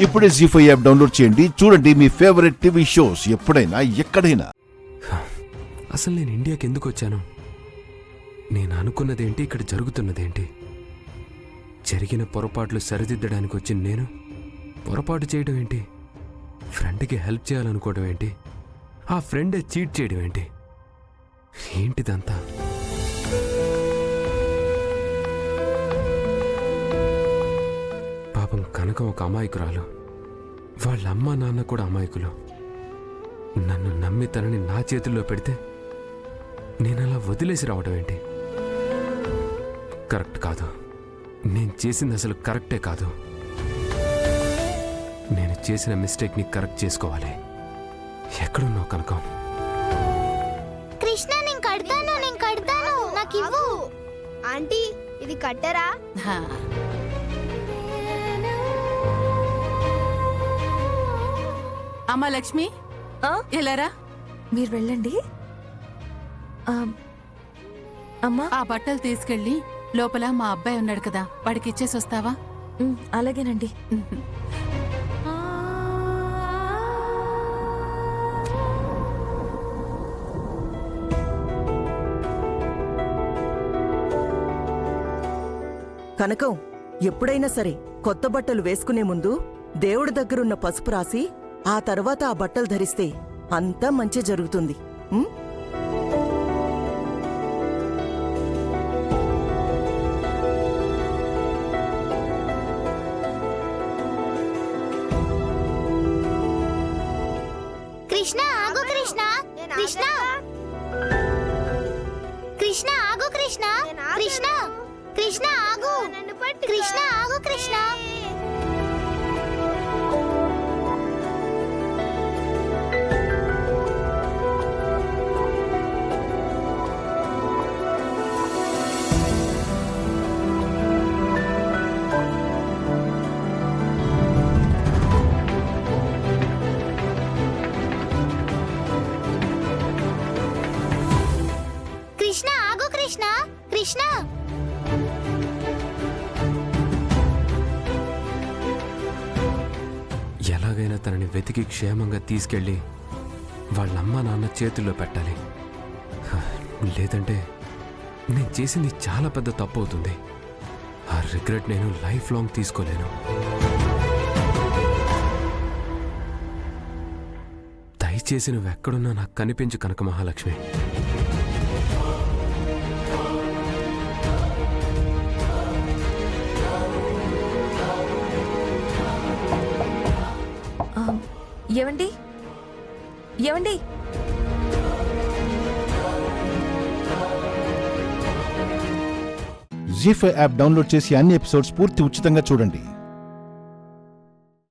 ఇప్పుడే జీ5 app download చేయండి. చూడండి మీ ఫేవరెట్ టీవీ షోస్ ఎప్పుడైనా ఎక్కడైనా. అసలు నేను ఇండియాకి ఎందుకు వచ్చాను? నేను అనుకున్నదేంటి, ఇక్కడ జరుగుతున్నదేంటి? జరిగిన పొరపాట్లు సరిదిద్దడానికి వచ్చిన నేను పొరపాటు చేయడం ఏంటి? ఫ్రెండ్కి హెల్ప్ చేయాలనుకోవడం ఏంటి? ఆ ఫ్రెండే చీట్ చేయడం ఏంటి? ఏంటిదంతా? పాపం కనకం ఒక అమాయకురాలు, వాళ్ళ అమ్మ నాన్న కూడా అమాయకులు. నన్ను నమ్మి తనని నా చేతుల్లో పెడితే నేను అలా వదిలేసి రావడం ఏంటి? కరెక్ట్ కాదు. నేను చేసింది అసలు కరెక్టే కాదు. నేను చేసిన మిస్టేక్ని కరెక్ట్ చేసుకోవాలి. ఎక్కడున్నావు కనకం? కృష్ణ నేను కడతాను నాకు ఇవ్వు. ఆంటీ ఇది కట్టరా? అమ్మా లక్ష్మి, ఎలారా? మీరు వెళ్ళండి. అమ్మా, ఆ బట్టలు తీసుకెళ్ళి లోపల మా అబ్బాయి ఉన్నాడు కదా, వాడికి ఇచ్చేసి వస్తావా? అలాగేనండి. కనకం, ఎప్పుడైనా సరే కొత్త బట్టలు వేసుకునే ముందు దేవుడి దగ్గరున్న పసుపు రాసి ఆ తర్వాత ఆ బట్టలు ధరిస్తే అంతా మంచి జరుగుతుంది. కృష్ణ ఆగు, కృష్ణ కృష్ణ కృష్ణ ఆగు, కృష్ణ కృష్ణ కృష్ణ ఆగు, కృష్ణ ఆగు, కృష్ణ. కృష్ణ ఆగు, కృష్ణ కృష్ణ. ఎలాగైనా తనని వెతికి క్షేమంగా తీసుకెళ్ళి వాళ్ళమ్మ నాన్న చేతుల్లో పెట్టాలి. లేదంటే నేను చేసింది చాలా పెద్ద తప్పు అవుతుంది. ఆ రిగ్రెట్ నేను లైఫ్ లాంగ్ తీసుకోలేను. దయచేసి నువ్వెక్కడున్నా నాకు కనిపించు కనక మహాలక్ష్మి. ఏవండి ఏవండి, జీ5 యాప్ డౌన్లోడ్ చేసి అన్ని ఎపిసోడ్స్ పూర్తి ఉచితంగా చూడండి.